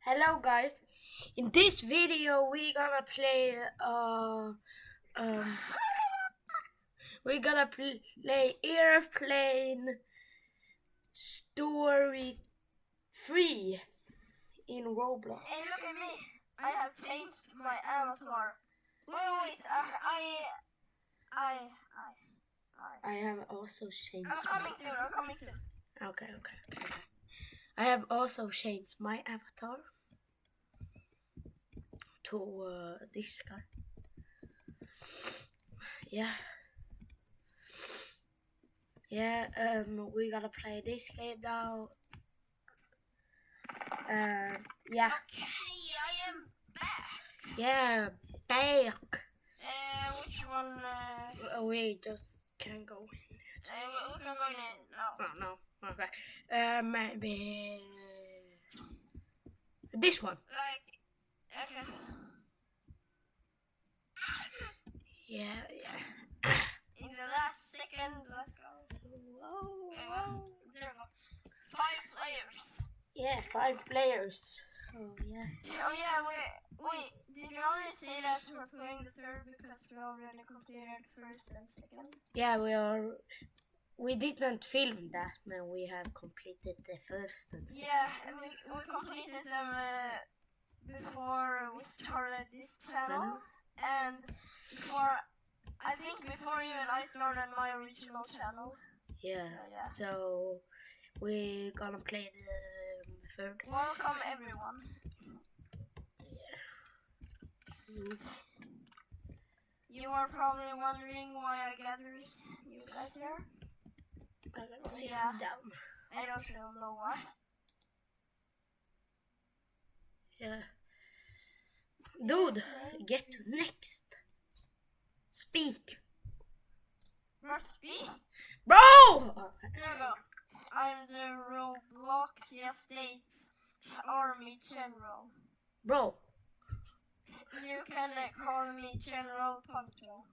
Hello guys, in this video we're gonna play airplane story 3 in Roblox. Hey, look at me! I have changed my avatar. Wait, I have also changed I'm coming soon. Okay. I have also changed my avatar to this guy. We gotta play this game now. Yeah. Okay, I am back. Yeah, back. Which one? We just can't go in we can go in. No. Oh no. Okay. Maybe this one. Okay. Yeah. In the last second, let's go. Whoa. There we go. 5 players. Yeah, 5 players. Oh yeah. Wait. Did you already say that we're playing the third because we already completed first and second? Yeah, we didn't film that when we have completed the first and second. Yeah, we completed them before we started this channel, and I think before even I started my original channel. Yeah. So we're gonna play the third. Welcome everyone. You are probably wondering why I gathered you guys here. I'm gonna sit down. I don't know why. Yeah. Dude, get to next. Speak. Speak? Bro! There we go. I'm the Roblox States Army General. Bro. You can call me General Puncto.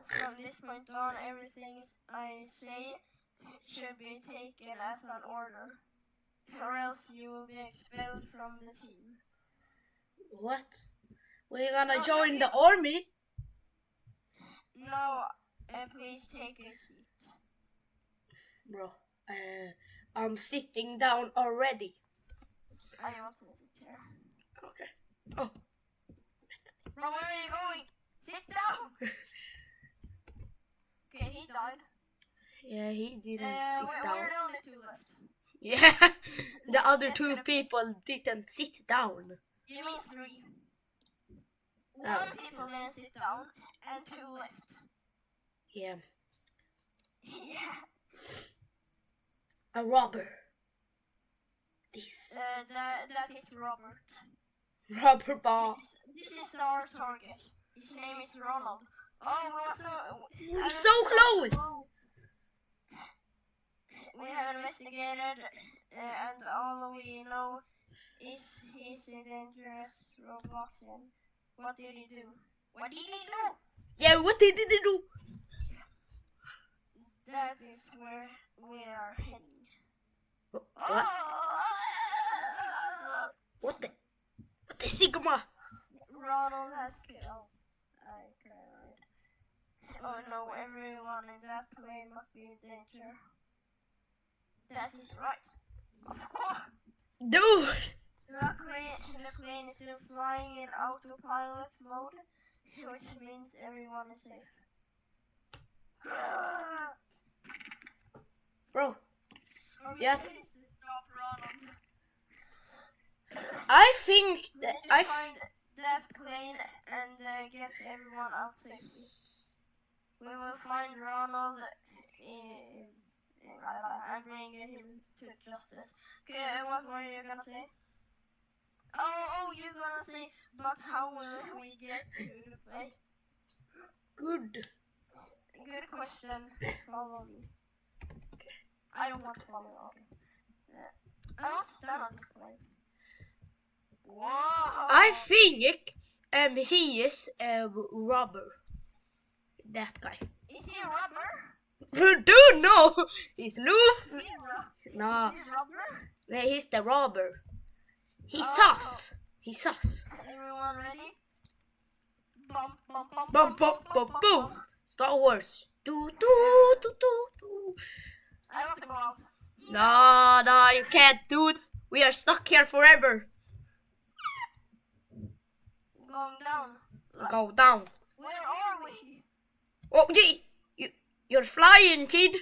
From this point on, everything I say should be taken as an order, or else you will be expelled from the team. What? We're gonna join the army? No, please take a seat. Bro, I'm sitting down already. I want to sit here. Okay. Oh. Bro, where are you going? Sit down! Okay, he died. Yeah, he didn't sit down. We're the only 2 left. Yeah, the other 2 people didn't sit down. You mean 3? 1 people didn't sit down, and 2 left. Yeah. Yeah. A robber. This. That is Robert. Robber ball. This is our target. His name is Ronald. Oh, we're so close. We have investigated, and all we know is he's a dangerous Robloxian. What did he do? What did he do? Yeah, what did he do? That is where we are heading. What? What the Sigma? Ronald has killed. I cried. Oh no, everyone in that plane must be in danger. That is right. Of course. Dude! The plane is still flying in autopilot mode, which means everyone is safe. Bro. Yeah. Stop Ronald. I think that I find that plane and get everyone out safely. We will find Ronald and bring him to justice. Okay, what were you gonna say? Oh, you're gonna say, but how will we get to the plane? Good question. Follow me. I don't want to follow you. Okay. I want to stand on this plane. Whoa! I think he is a robber. That guy. Is he a robber? Dude, no! He's Loof! Is he a No. Is he a robber? He's the robber. He's Oh. sus. He's sus. Everyone ready? Bum, bum, bum, Boom, boom, boom, boom. Star Wars. Do, do, do, do, do. I want to go out. No, you can't, dude. We are stuck here forever. Going down. Go down. Where are we? Oh, gee, you're flying, kid.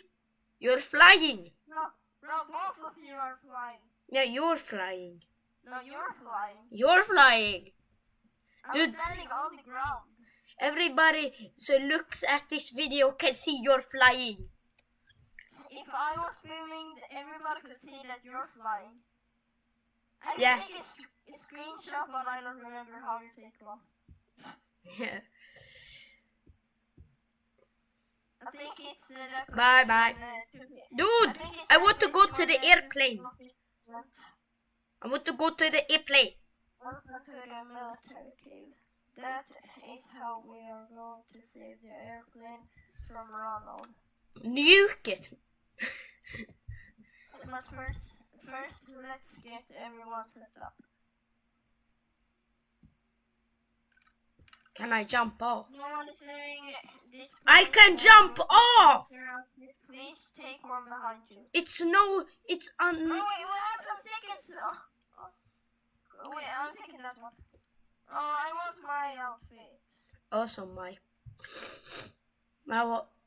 You're flying. No, both of you are flying. Yeah, you're flying. No, you're flying. You're flying. I'm Dude. standing on the ground. Everybody who looks at this video can see you're flying. If I was filming, everybody could see that you're flying. I can Yeah. take a screenshot, but I don't remember how you take one. Yeah. I think it's Bye bye. Dude, I want to go to the airplane. I want to go to the airplane. Welcome to the military cave. That is how we are going to save the airplane from Ronald. Nuke it. But first, let's get everyone set up. Can I jump off? No one is saying this. I can jump off. Please take one behind you. It's Oh wait, we have some seconds. Wait, I'm taking that one. Oh, I want my outfit. Also my.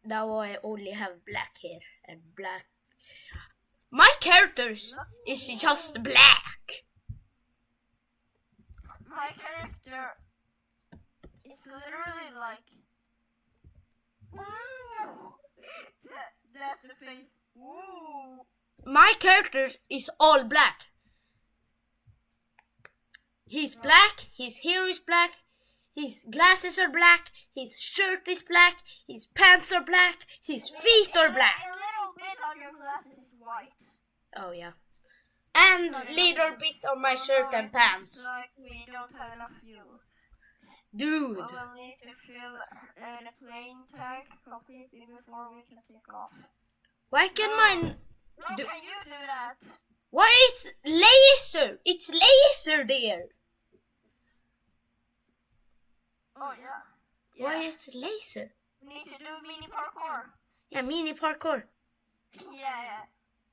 Now I only have black hair and black. My characters is just black. My character is literally like. Ooh! That's the face. Ooh! My character is all black. He's black, his hair is black, his glasses are black, his shirt is black, his pants are black, his feet are black. A little bit on your glasses is white. Oh yeah. And little bit on my shirt and pants. Like we don't have enough fuel. Dude. We'll need to fill the plane tank completely before we can take off. Why can mine... How can you do that? Why it's laser? It's laser there. Oh yeah. Why it's laser? We need to do mini parkour. Yeah, mini parkour. Yeah.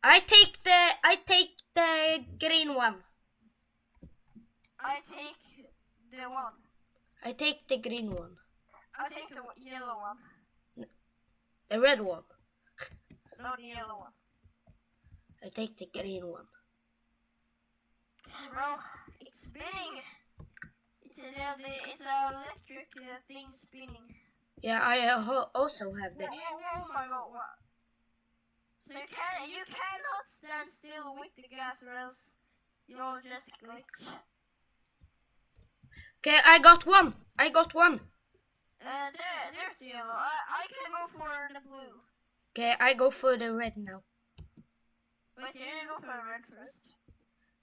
I take the green one. I take the one. I take the green one. I take the yellow one. The red one. No, the yellow one. I take the green one. Bro, it's spinning. It's an electric thing spinning. Yeah, I also have the... Oh my god, what? So you cannot stand still with the gas or else you'll just glitch. Okay, I got one. There's the yellow. I can go for the blue. Okay, I go for the red now. Wait, you go for the red first.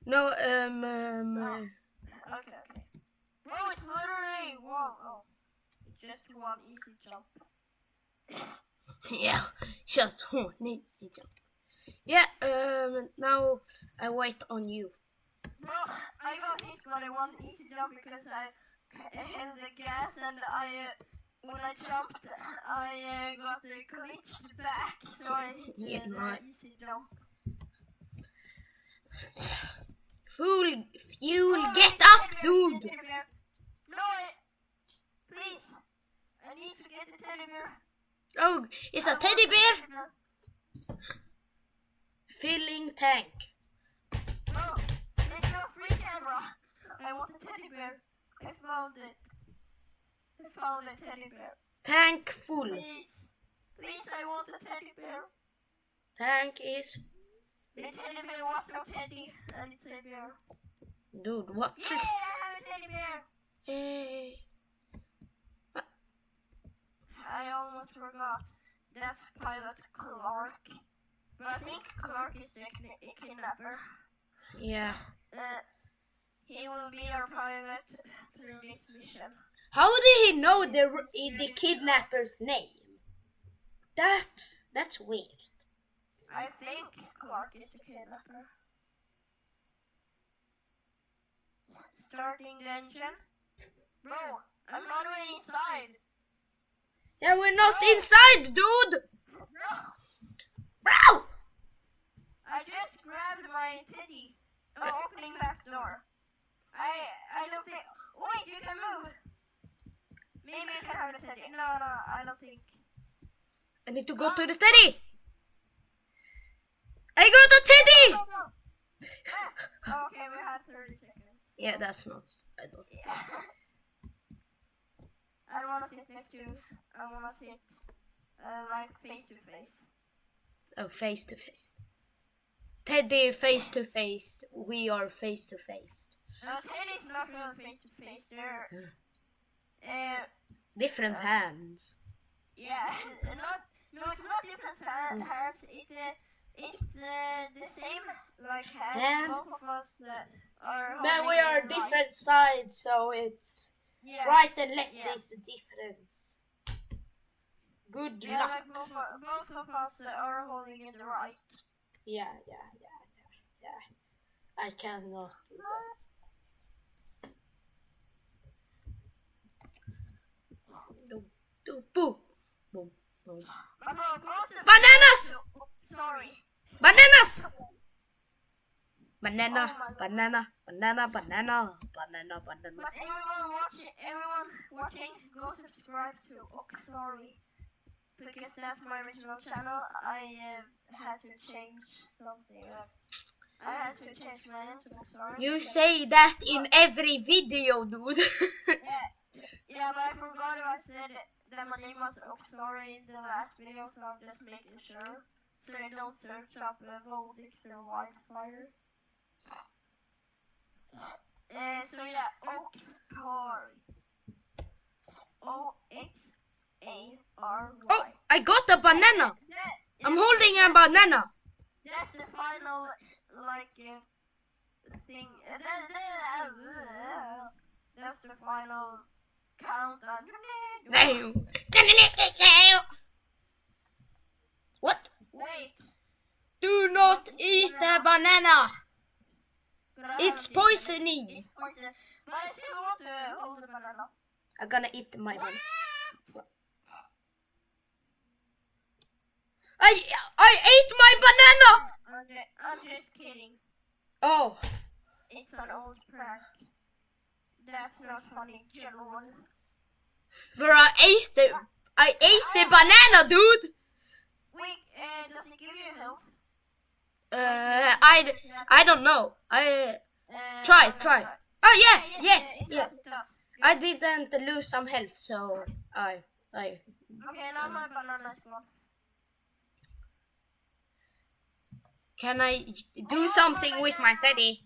No, Okay. Bro, it's literally one. Oh, just one easy jump. yeah, just one easy jump. Yeah, now I wait on you. Bro, I got hit by the one easy jump because I held the gas and when I jumped, I got glitched back, so I hit the easy jump. Fuel, get up, dude! No, please, I need to get the teddy bear. Oh, it's a teddy bear? Filling tank. Oh, there's no free camera. I want a teddy bear. I found it. I found a teddy bear. Tank full. Please, I want a teddy bear. Tank is... The teddy bear was no teddy, and it's a bear. Dude, what Yeah, is... I have a teddy bear. Hey. I almost forgot. That's Pilot Clark. But I think Clark is the kidnapper. Yeah. He will be our pilot through this mission. How did he know the kidnapper's name? That's weird. I think Clark is the kidnapper. starting the engine. Bro, I'm not even inside. Yeah, we're not No. inside, dude. Bro, Bro. I just grabbed my teddy. Opening back door. I don't think. Wait, you can move. Maybe you can have the teddy. No, I don't think. I need to go to the teddy. I got a teddy. No. Yes. Okay, we had 30 seconds. Yeah, that's not. I don't. Yeah. I don't want to sit next to you. I want to sit like face to face. Oh, face to face. Teddy, face to face. We are face to face. Teddy's not real face to face. They're Different hands. yeah, no, it's not different hands. It's the same like hands. Hand? Both of us are. But we holding are it different sides, so it's yeah. right and left Yeah. is the difference. Good Yeah, luck. like both of us are holding it right. Yeah. I cannot do that. Boom. Bananas! Sorry. Bananas! Banana. Oh my God. Banana. But everyone watching, go subscribe to Sorry, because that's my original channel. I had to change something. I had to change my name to Sorry. You say that in every video, dude. Yeah, but I forgot if I said that my name was Sorry in the last video, so I'm just making sure. So you don't search up Voldix or Wildfire. So yeah, Oxary. O-X-A-R-Y. Oh, I got a banana. I'm holding a banana. That's the final, like, thing. That's the final countdown. What? Wait. Do not eat the banana. But I It's haven't eaten it. poisoning. It's poison. But I still want to hold the banana. I'm gonna eat my banana. I ate my banana. I'm just kidding. Oh, It's an old prank. That's not funny, general. for I ate the banana, dude. Wait, does it give you health? I don't know. Try. Oh yeah, yes. It does. I didn't lose some health, so I. Okay, now my banana is gone. Can I do something with my teddy?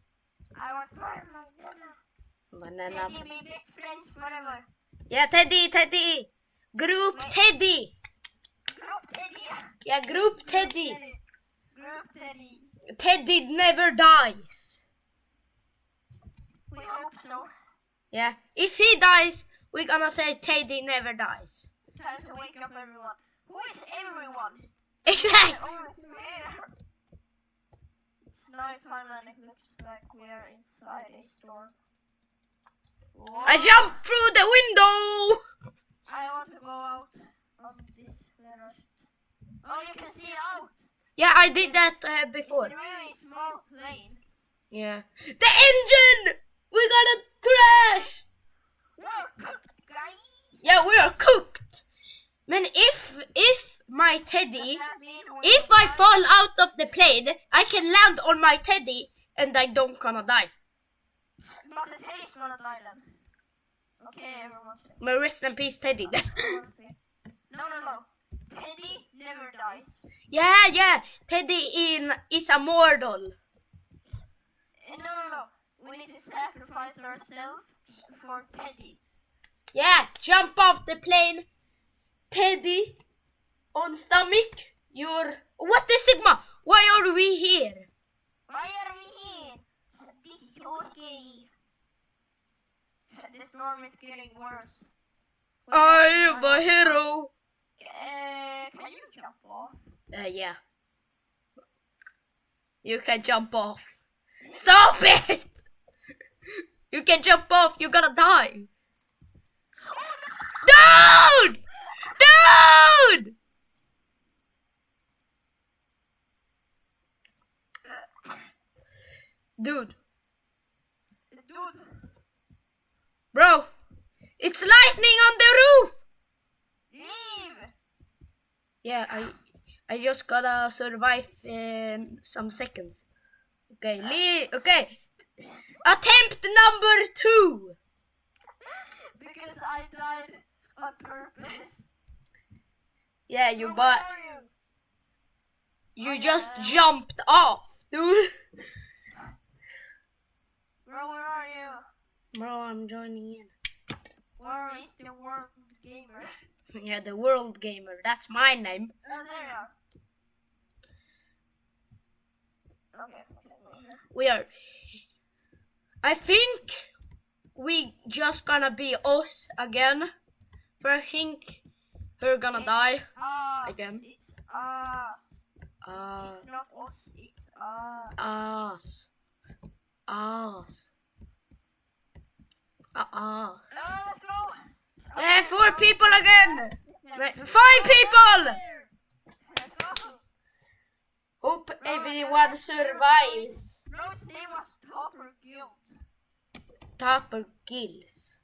I want my banana. Banana. Teddy, be best friends forever. Yeah, teddy. Group teddy. Group Teddy. Yeah, group teddy. Group Teddy. Teddy never dies. We hope so. Yeah, if he dies, we're gonna say Teddy never dies. Time to wake up everyone. Who is everyone? Exactly. Oh, here. It's nighttime and it looks like we are inside a storm. I jumped through the window. I want to go out on this little. Oh, you can see out. Yeah, I did that before. It's a really small plane. Yeah. The engine! We gotta crash! We're cooked, guys. Yeah, we are cooked. Man, if my teddy, if I fall out of the plane, I can land on my teddy and I don't gonna die. But the teddy's gonna die then. Okay, everyone. My rest in peace, Teddy. Then. No. Teddy never dies. Yeah. Teddy is immortal. No. We need to sacrifice ourselves for Teddy. Yeah, jump off the plane. Teddy on stomach. What is Sigma? Why are we here? Why are we here? This is okay. The storm is getting worse. I am a hero. Can you jump off? Yeah. You can jump off. Stop it! You You can jump off. You're gonna die. Dude! Dude! Dude. Bro, it's lightning on the roof. Leave! Yeah, I just gotta survive in some seconds. Okay, leave. Okay. Attempt number 2. Because I died on purpose. Yeah, you Where but are you? you Oh, just yeah. jumped off, dude. Bro, where are you? Bro, I'm joining in. Where is the world gamer? Yeah, the world gamer. That's my name. Oh, there you are. Okay. We are. I think we just gonna be us again. But I think we're gonna die again. It's us. Uh, It's not us, it's us. us. Us. Let's go. 4 people again. 5 people. Let's go. Hope everyone survives. Bro's name was Topper Guild. Topper Gills.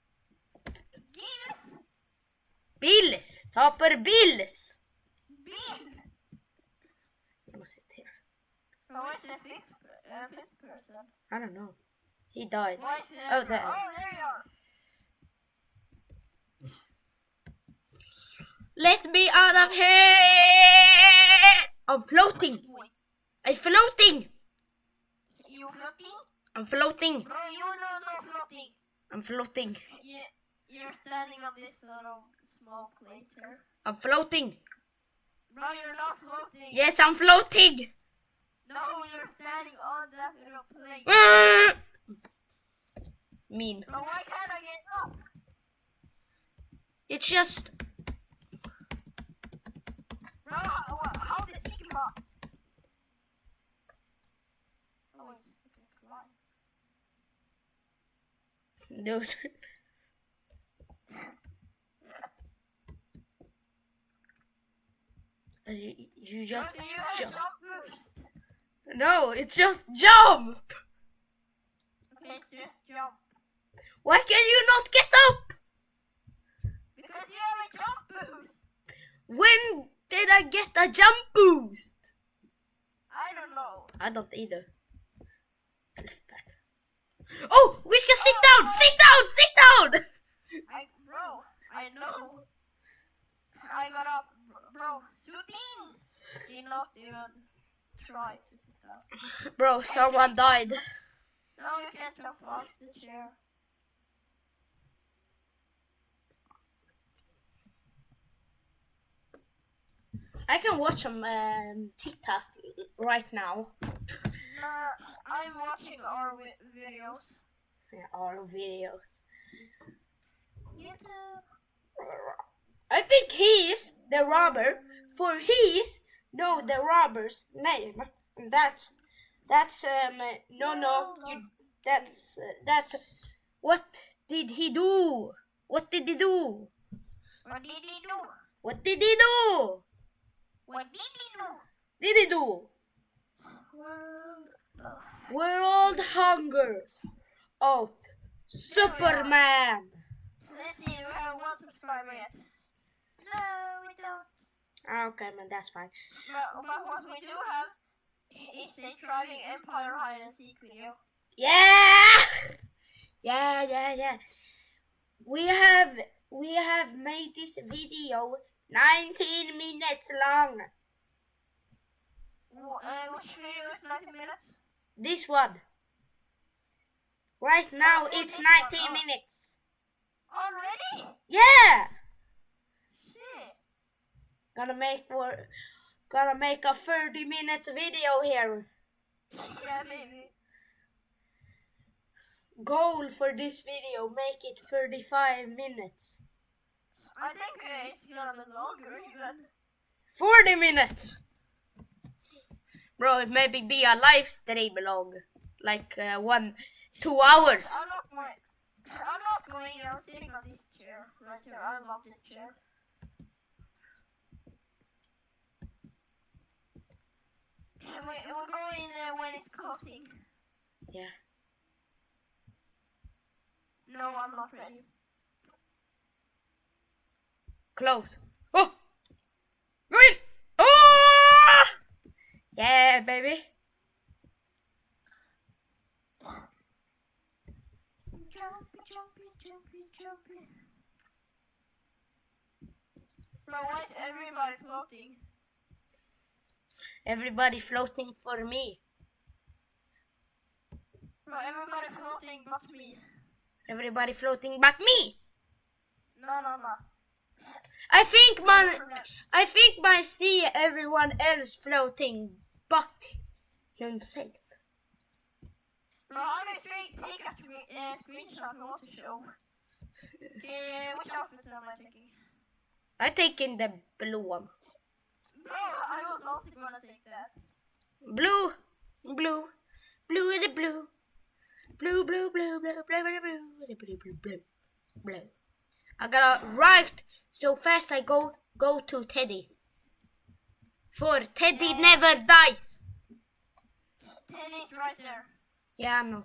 Gills? Bills. Topper Bills. Bill. I'm gonna sit here. Who is the fifth person? I don't know. He died. Why is it Oh, there. Oh, there you are. Let me out of here! I'm floating. I'm floating. You floating? I'm floating. Bro, you no floating. I'm floating. You're standing on this little small plate here. I'm floating. Bro, you're not floating. Yes, I'm floating. No, you're standing on that little plate. Mean. Bro, why can't I get up? It's just. Bro, how did he come up? Oh, wait, I can climb. Dude. You just Bro, do you have jump. jump boost? No, it's just jump. Okay, just jump. Why can you not get up? Because you have a jump boost. When did I get a jump boost? I don't know. I don't either. Oh, we can sit down. Sit down. Sit down. Bro, I know. I got up. Bro, shooting. Did not even try to sit down. Bro, someone died. No, you can't jump off the chair. I can watch some TikTok right now. I'm watching our videos. Yeah, our videos. YouTube. I think he is the robber, for he is the robber's name. That's that's what did he do? What did he do? What did he do? What did he do? What did he do? Did he do? World hunger of Superman. Let's see, we have 1 subscriber yet. No, we don't. Okay, man, that's fine. But what we do have is a driving Empire hide and seek video. Yeah, yeah. We have made this video 19 minutes long. Which video is 90 minutes? This one. Right now it's 19 minutes. Already? Yeah. Shit. Gonna make a 30-minute video here. Yeah, maybe. Goal for this video, make it 35 minutes. I think it's gonna be longer even. 40 minutes. Bro, it maybe be a live stream long. Like 2 hours. I'm not going, I'm sitting on this chair right here. I love this chair. We're going when it's closing. Yeah. No, I'm not ready. Close. Oh! Go in! Oh! Yeah, baby. Jumpy. Bro, why is everybody floating? Everybody floating for me. Bro, everybody floating but me. Everybody floating but me. No. I think I see everyone else floating but himself. Bro, I'm gonna take a screenshot I want to show. Okay, which outfit am I taking? I taking the blue one. Bro, I was also gonna take that. Blue. Blue is the blue. Blue. I gotta write so fast I go to Teddy. For Teddy never dies. Teddy's right there. Yeah, I know.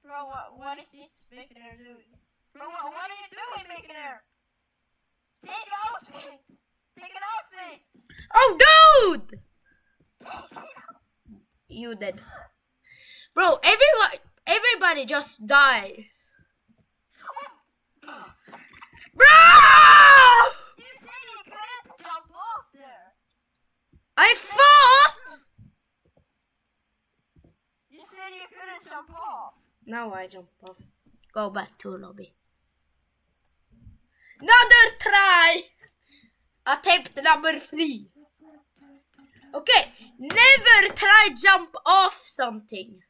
Bro, what is this Baconair doing? Bro, what are you doing, Baconair? Take an outfit! Oh, dude! You did. Bro, everybody just dies. Bro! You said you couldn't jump off there. I thought! You said you couldn't jump off. Now I jump off. Go back to lobby. Another try! Attempt number 3. Okay, never try jump off something.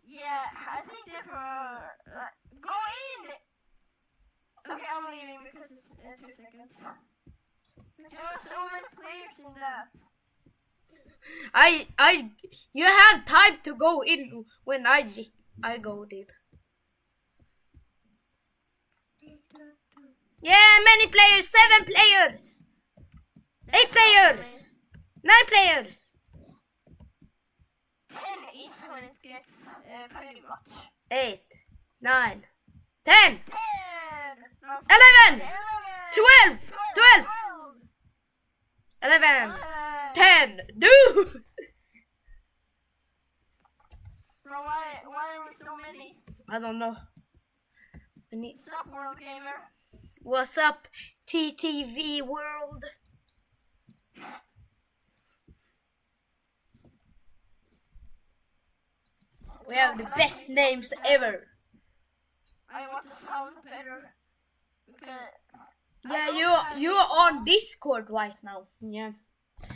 Yeah, I think they're go in! Okay, I'm leaving because it's 2 seconds. There are so many players in that. You had time to go in when I go in. Yeah, many players, 7 players, 8 players, 9 players. 10 is when it gets pretty much. 8, 9, 10, 11, 12, 11, 10, dude! Bro, why are we so many? I don't know. What's up, World Gamer? What's up, TTV World? We have the best names ever. I want to sound better. Because yeah, you're on Discord right now. Yeah.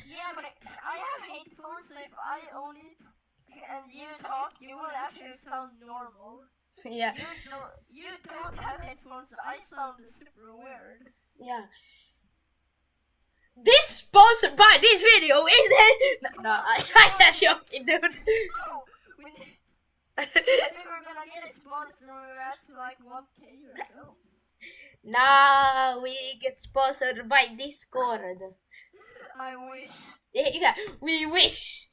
Yeah, but I have headphones, so if I own it and you talk, you will actually sound normal. Yeah. You don't have headphones, I sound super weird. Yeah. This sponsored by this video is it? No, I just joking, dude. Oh, I think we're gonna get a sponsor at like 1K or so. Nah, we get sponsored by Discord. I wish. Yeah, we wish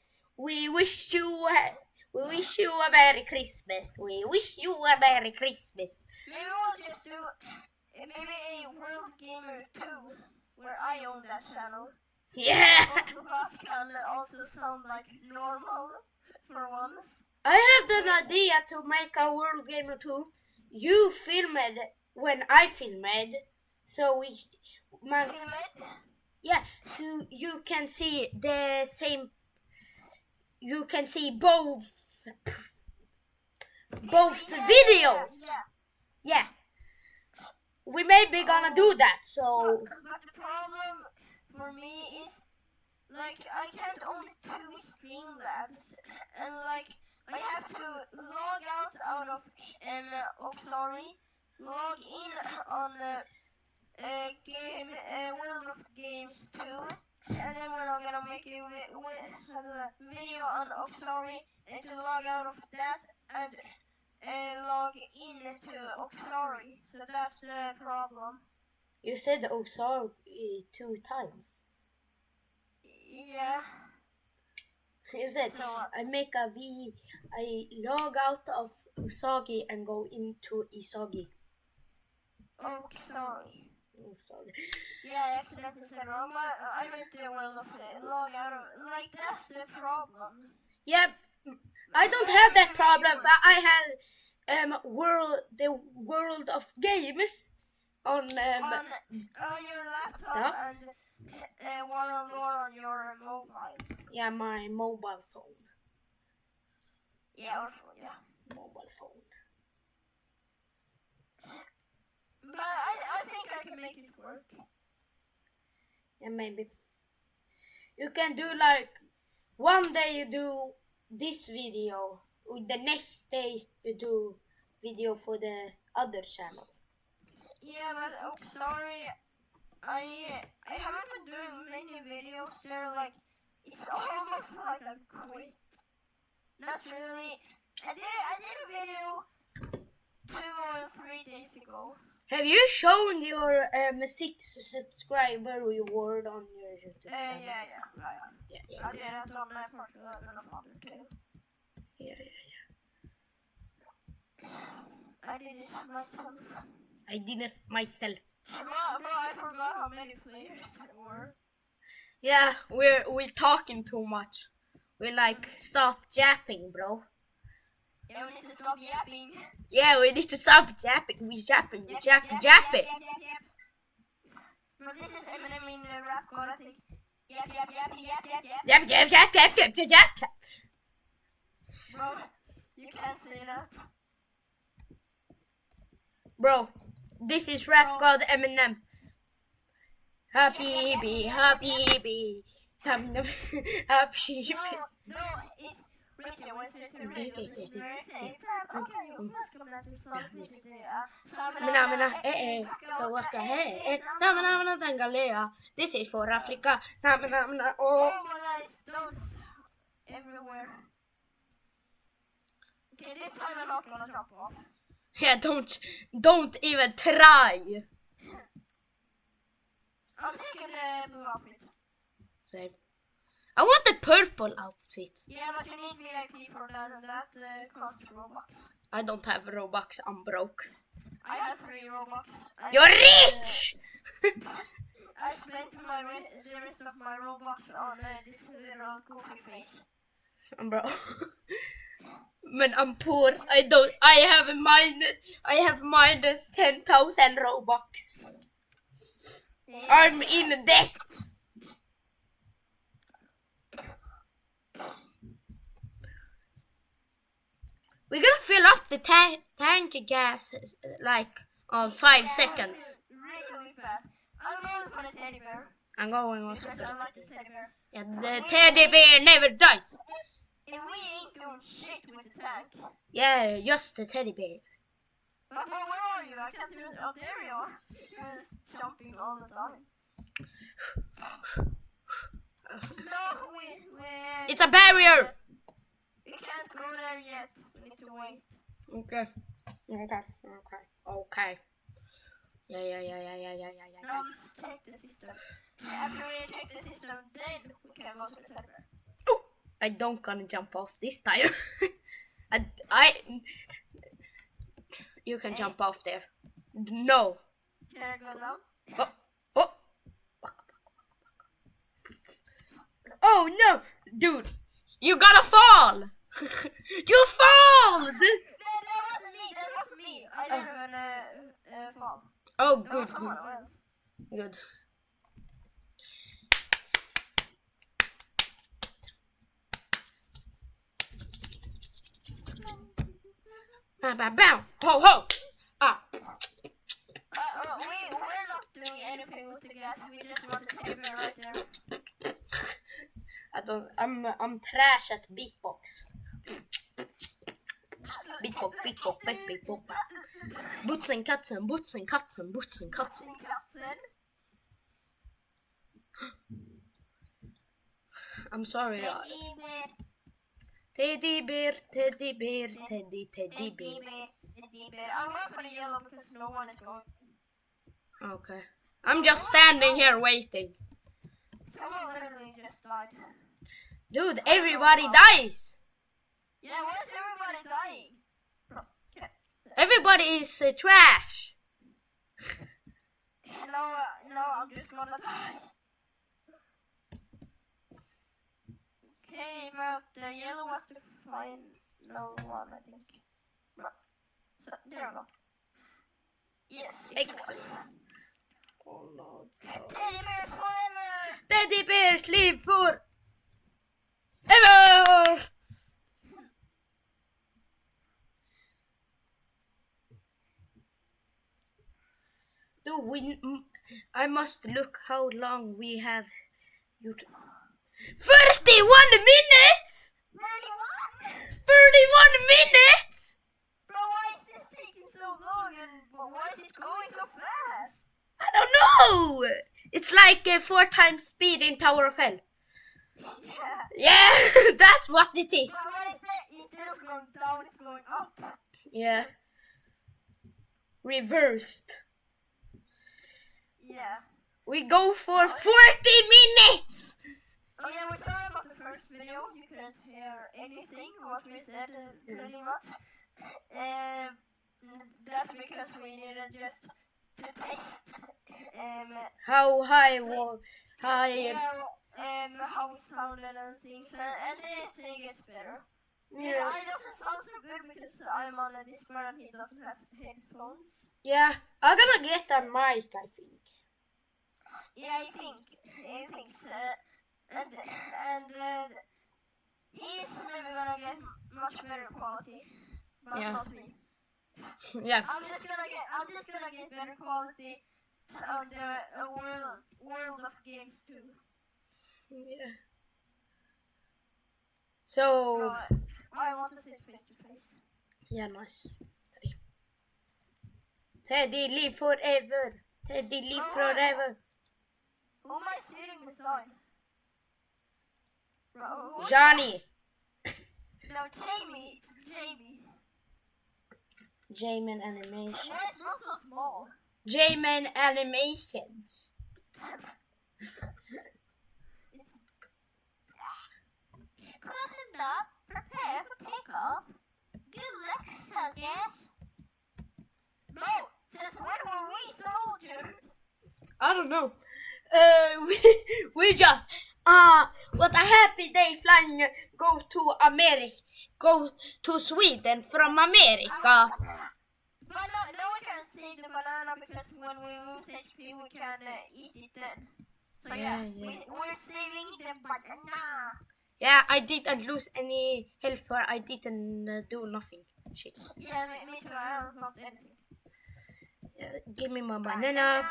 you a Merry Christmas. We wish you a Merry Christmas. Maybe we'll just do maybe a World Gamer 2 where I own that channel. Yeah. Also, us can also sound like normal for once. I have an idea to make a World Gamer 2. You filmed when I filmed, so yeah, so you can see the same. You can see both videos. Yeah. We may be gonna do that. So. But the problem for me is like I can't only do Streamlabs and like I have to log out of Auxiliary log in on game World of Games 2, and then we're not gonna make a video on Oxari and to log out of that and log in to Oxari. So that's the problem. You said Oxari 2 times. Yeah. You said So, I log out of Usagi and go into Isagi. oh, sorry. Oh, sorry. Yeah, I accidentally said wrong. I meant the World of log out of, like, that's the problem. Yeah, I don't have that problem. I have the World of Games on your laptop and one on your mobile. Yeah, my mobile phone. Yeah, or phone, yeah. Mobile phone. But I think I can make it work. Yeah, maybe. You can do like one day you do this video, the next day you do video for the other channel. Yeah, but oh, sorry, I haven't been doing many videos there. Like it's almost like I quit. Not really. I did a video 2 or 3 days ago. Have you shown your 6 subscriber reward on your YouTube channel? Yeah. I did it on my portfolio and on other too. Yeah. I did it myself. I did it myself. Bro, I forgot how many players there were. Yeah, we're talking too much. We like stop yapping, bro. Yeah, we need to stop yapping. Yeah, we need to stop yapping. We yapping. Yep. But this is Eminem in rap god, I think. Yep. Bro, you can't say that. Bro, this is rap god Eminem. Happy bee. Happy. No, it's Richard. What's it? This is for Africa. Oh my stones everywhere. Okay, this time I'm not gonna jump off. Yeah, don't even try. I'm taking the blue outfit. Same. I want the purple outfit. Yeah, but you need VIP for that, and that costs Robux. I don't have Robux, I'm broke. I have 3 Robux. You're rich! I spent the rest of my Robux on this little goofy face. Bro. Men I'm poor. I have minus 10,000 Robux. Yeah. I'm in debt. We're gonna fill up the tank gas like on 5 seconds. Really fast. I'm going for the teddy bear. I'm going also Because for I the like the teddy bear. Yeah, the teddy bear never dies. And we ain't doing shit with the tank. Yeah, just the teddy bear. But where are you? I can't even. Oh, there you are. You're just jumping all the time. No, we. It's a barrier. We can't go there yet. We need to wait. Okay. Yeah. Now let's check the system. After we check the system, then we can go to the teddy bear. Oh, I don't gonna jump off this time. I You can jump off there. No. Can I go down? Oh. Oh no, dude, you gonna fall. You fall. That wasn't me. I didn't even fall. Oh, That was good. someone else. Good. Bow. Ho. Ah. We're not doing anything with the gas. We just want to take it right there. I'm trash at beatbox. Beatbox. Boots and katten, boots and katten, boots and katten. I'm sorry. Teddy bear, teddy bear, teddy bear. Teddy bear. I'm going for the yellow because no one is going. Okay. I'm just standing here waiting. Someone literally just died. Dude, everybody dies. Yeah, why is everybody dying? Okay. Everybody is trash. No, I'm just gonna die. Okay, but the yellow was the final one, I think. Right. So, there we go. Yes, it was. Oh no, Teddy bears forever! Teddy bears live for ever. Dude, I must look how long we have. 31 minutes! 31 minutes! Bro, why is this taking so long and why is it going so fast? I don't know! It's like 4 times speed in Tower of Hell. Yeah, that's what it is. But why is that? Instead of going down, it's going up. Yeah. Reversed. Yeah. We go for 40 minutes! Oh yeah, we're sorry about the first video. You couldn't hear anything what we said, pretty much. That's because we needed just to test How high high? how it sounded and things, and it gets better. Yeah. I doesn't sound so good because I'm on a Discord and he doesn't have headphones. Yeah, I'm gonna get a mic, I think. Yeah, I think so. And he's maybe gonna get much better quality, but Yeah. not me. Yeah. I'm just gonna get better quality on the world of games too. Yeah. So. No, I want to sit face to face. Yeah, nice. Teddy live forever. Teddy live forever. Who am I sitting beside? Bro, Johnny. No, Jamie. It's Jamie. J-Man Animations. Why it's not so small? J-Man Animations. Closing up, prepare for takeoff. Good luck, soldiers. Bro, since when were we soldiers? I don't know. We just what a happy day flying go to America, go to Sweden from America. But no one can see the banana because when we lose HP we can eat it then. So yeah. We're saving the banana. Yeah, I didn't lose any health for I didn't do nothing. Shit. Yeah, me too. I haven't lost anything. Give me my banana.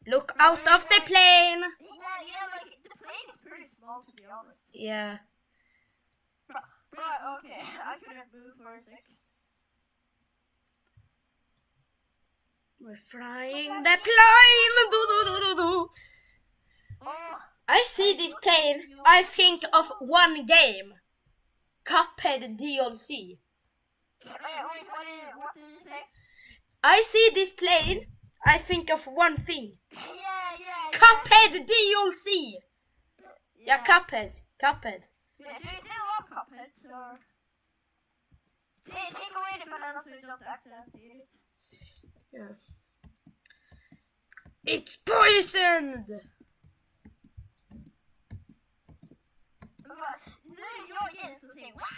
Look out of the plane. Yeah, like the plane is pretty small to be honest. Yeah. Right, okay. I couldn't move for a sec. We're flying the plane. Oh, I see this plane. I think of one game. Cuphead DLC. wait, what did you say? I see this plane. I think of one thing. Yeah. Cuphead DLC. Yeah, Cuphead. Yeah, do you still love Cuphead, or... Take away the banana so you don't accidentally eat it. Yeah. It's poisoned. Your ears will say, what?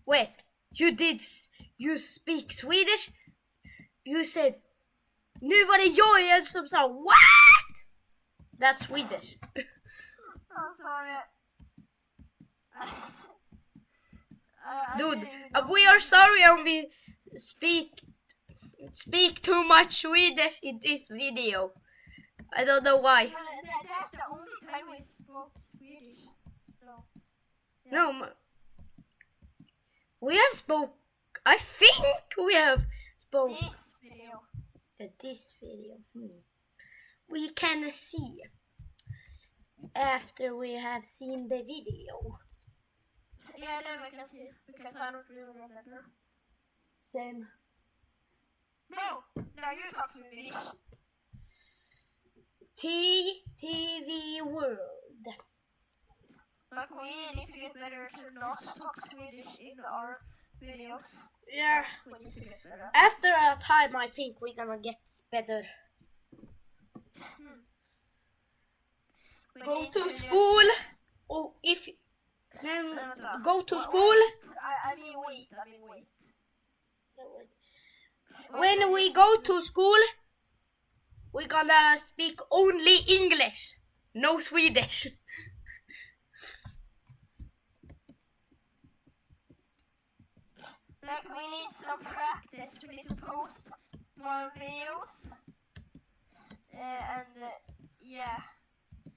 Wait, you speak Swedish? You said, nu var det jag som sa what? That's Swedish. I'm sorry. Dude, we are sorry if we speak too much Swedish in this video. I don't know why. That's the only time we spoke Swedish. So, yeah. No, We have spoke. I think we have spoke. This video. This video. We can see after we have seen the video. Yeah, then we can see because I don't really remember. Same. No, now you talk Swedish. TV World. Like we need to get better to not talk Swedish in our videos. Yeah. We need to get better. After a time, I think we're gonna get better. Go to school. Oh, if then go to school. I mean wait. When we go to school, we're gonna speak only English, no Swedish. Like we need some practice. We need to post more videos. Yeah.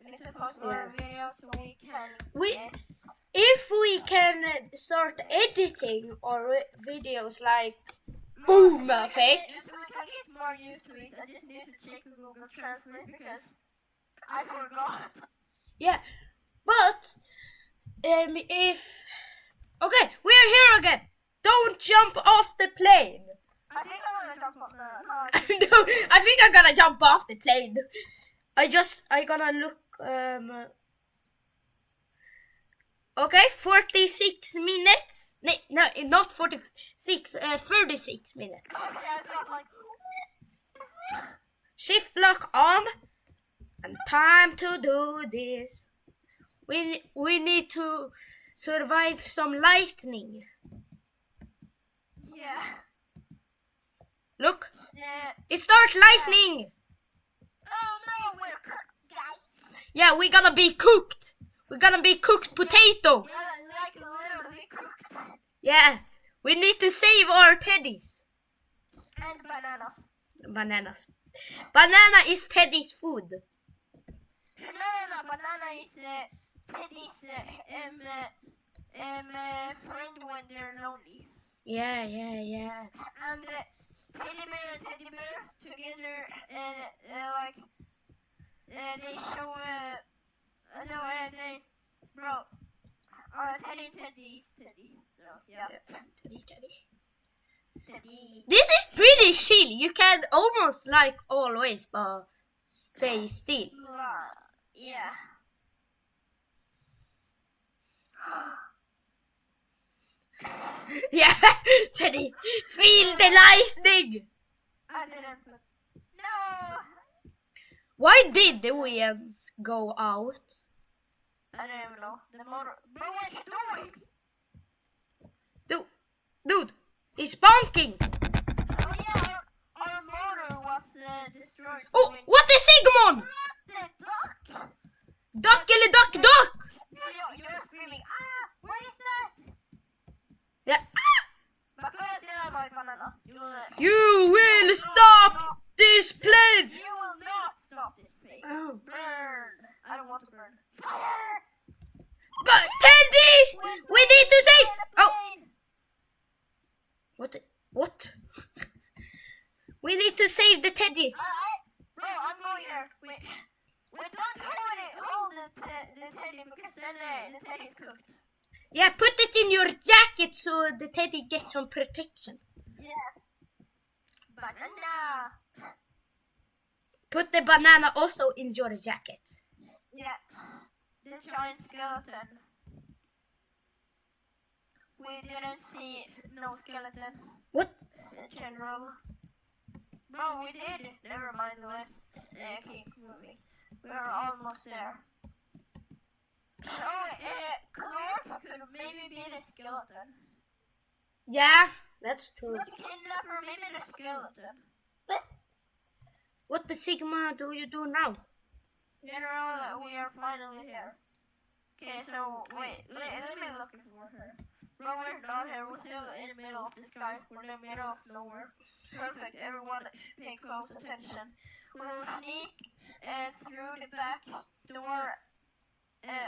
We need to post more videos so we can. If we can start editing our videos like boom effects. If we can get more used to it, I just need to check Google Translate because I forgot. Yeah, but if okay, we're here again. Don't jump off the plane. I think I'm gonna jump off the. No, I think I'm gonna jump off the plane. I gonna look. Okay, 46 minutes. No, not 46. 36 minutes. Shift lock on, and time to do this. We need to survive some lightning. Yeah. Look, Yeah. it starts lightning. Oh no, we're cooked, guys. Yeah, we're gonna be cooked. We're gonna be cooked potatoes. We're like literally cooked. Yeah, we need to save our teddies. And bananas. Bananas. Banana is Teddy's food. No, banana is Teddy's friend when they're lonely. Yeah. And teddy bear together they show Teddy. So yeah. Teddy. This is pretty chill. You can almost like always but stay still. Yeah. Yeah, Teddy, feel the lightning. I didn't. No. Why did the winds go out? I don't even know. The motor. Bro, what you doing? Dude, it's bonking. Oh yeah, our motor was destroyed. Oh, what is Sigmund? What the duck? Duck eller duck. You're screaming. What is that? Yeah. Banana. You will stop this plane. You will not stop this plane. Oh. Burn. I don't want to burn. Fire. But Teddy's, we need to save. Oh. What? We need to save the teddies. Bro, I'm going here. Wait. We don't hold the teddy because then the teddy's cooked. Yeah, put it in your jacket so the teddy gets some protection. Yeah. Banana. Put the banana also in your jacket. Yeah. The giant skeleton. We didn't see no skeleton. What? In general. No, we did. Never mind, let's keep moving. We are almost there. Oh, Clark could maybe be the skeleton. Yeah, that's true. Not the kidnapper, maybe the skeleton. What the Sigma do you do now? General, we are finally here. Okay, so wait, let me look for her. No, we're not here. We're still in the middle of the sky. We're in the middle of nowhere. Perfect. Everyone pay close attention. We will sneak through the back door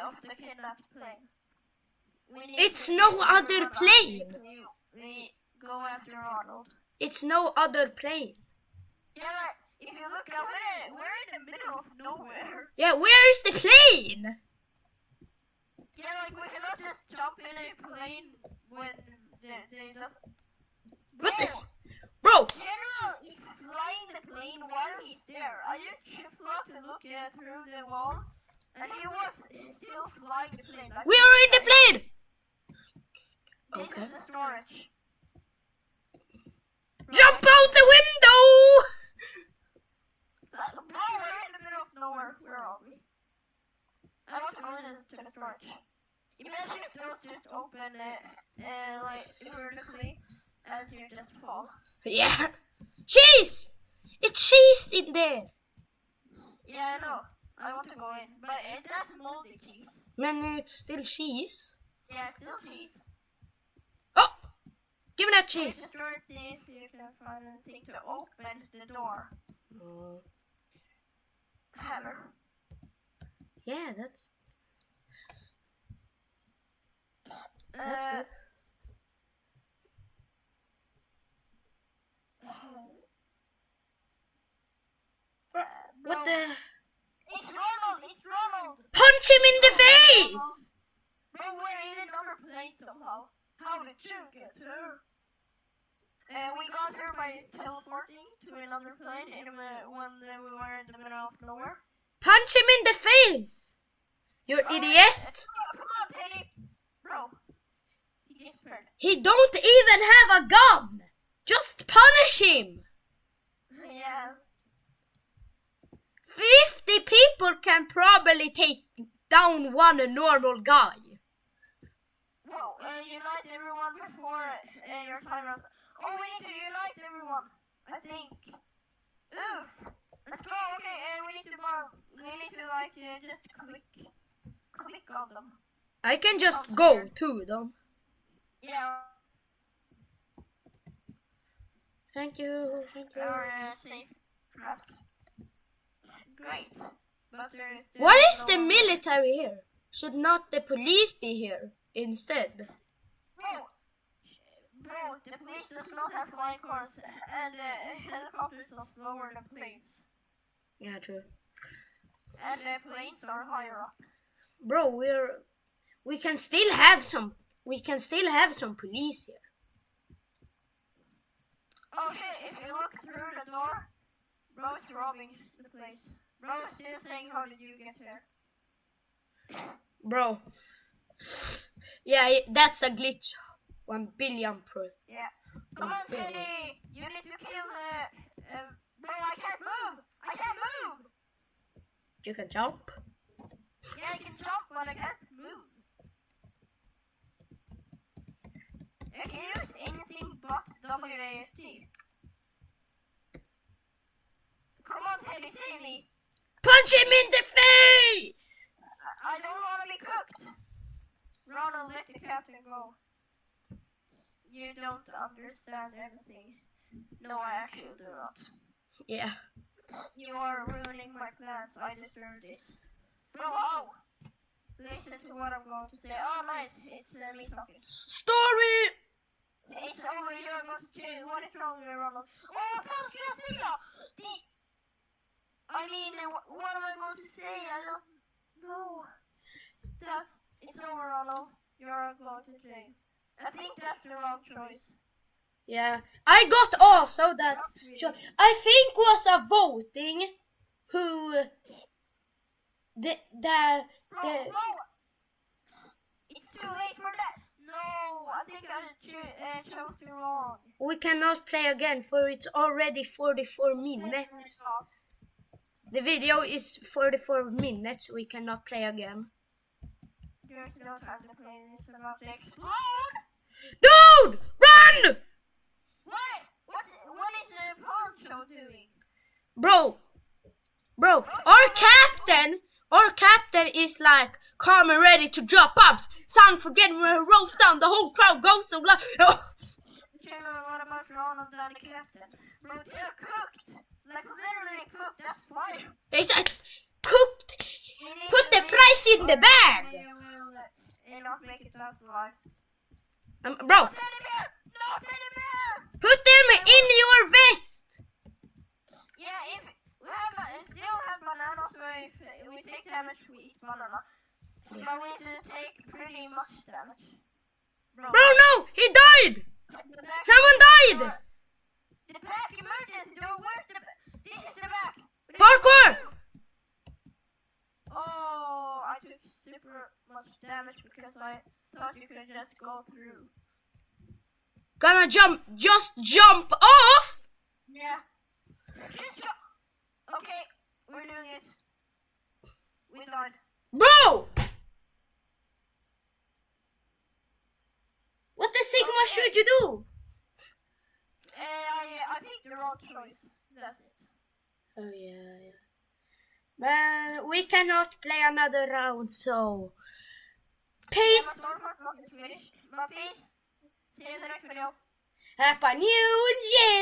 of the kidnapped plane. It's no other plane. We go after Ronald. It's no other plane. Yeah, if you look up there, we're in the middle of nowhere. Yeah, where is the plane? Yeah, like we cannot just jump in a plane when they just... What is... Bro! General is flying the plane while he's there. I just flew to look through the wall, and he was still flying the plane. Like, We are in the plane! This Okay. is the storage. Jump out the window! Bro, we're in the middle of nowhere. Where are we? I want to go into the storage. Imagine if those just open like vertically and you just fall. Yeah. Cheese! It's cheese in there. Yeah, I know. I want to go in, but it does moldy cheese. Man, it's still cheese. Yeah, still cheese. Oh! Give me that cheese. Just try to see if you can find anything to open the door. Hammer. Yeah, that's good. What the? It's Ronald! It's Ronald! Punch him in the face! Bro, we're in another plane somehow. How did you get here? We got here by teleporting to another plane when we were in the middle of nowhere. Punch him in the face! You idiot! Come on, Teddy! Bro, he disappeared. He don't even have a gun! Just punish him! Yeah. 50 people can probably take down one normal guy. Whoa, unite everyone before your time runs. Oh, we need to unite everyone, I think. Oof. Let's go, okay, and we need to like, just click on them. I can just go to them. Yeah. Thank you. Or safe craft. Great. But there is What is the military here? Should not the police be here instead? Bro, the police does not have flying cars, and helicopters are slower than planes. Yeah, true. And the planes are higher up. Bro, we can still have some police here. Okay, if you look through the door, bro is robbing the place. Bro is still saying, how did you get here? Bro. Yeah, that's a glitch. 1 billion pro. Yeah. Come on, Teddy! You need to kill bro, I can't move! I can't move! You can jump. Yeah, I can jump, but I can't move. I can use anything but WASD. Come on, Teddy, save me! Punch him in the face! I don't want to be cooked! Ronald, let the captain go. You don't understand everything. No, I actually do not. Yeah. You are ruining my plans. I deserve this. Bro, oh! Listen to what I'm going to say. Oh, nice. It's me talking. Story! It's over. You're going to jail. What is wrong with you, Ronald? Oh, Pascal! I mean, what am I going to say? I don't know. It's over, Ronald. You're going to jail. I think that's the wrong choice. Yeah, I got also that. Really... I think was a voting who the No, it's too late for that. No, I think I chose the wrong. We cannot play again for it's already 44 minutes. The video is 44 minutes. We cannot play again. There's no time to play this. About to explode. Dude, run! What is the poncho doing? Bro, our captain is like calm and ready to drop bombs. Sound forgetting when he rolls down, the whole crowd goes so loud. What about Ronald and the captain? Bro, they're cooked. Like literally cooked. That's fire. It's cooked. Put the fries in the bag. and not make it out alive. Bro, No teddy bear! No teddy bear! put them in your vest. Yeah, if we still have bananas, so if we take damage, we eat banana. But we need to take pretty much damage. Bro, no, he died. Someone died. The back emergency door. Where's the? This is the back. Parkour. Oh, I took super much damage because I thought you could just go through. Gonna jump, just jump off. Yeah. Just jump. Okay, we're doing it. We died. Bro! What the Sigma should you do? I picked the wrong choice. That's it. Oh yeah. Man, we cannot play another round, so peace. My sword part not is finished. But peace. See you in the next video. Happy New Year!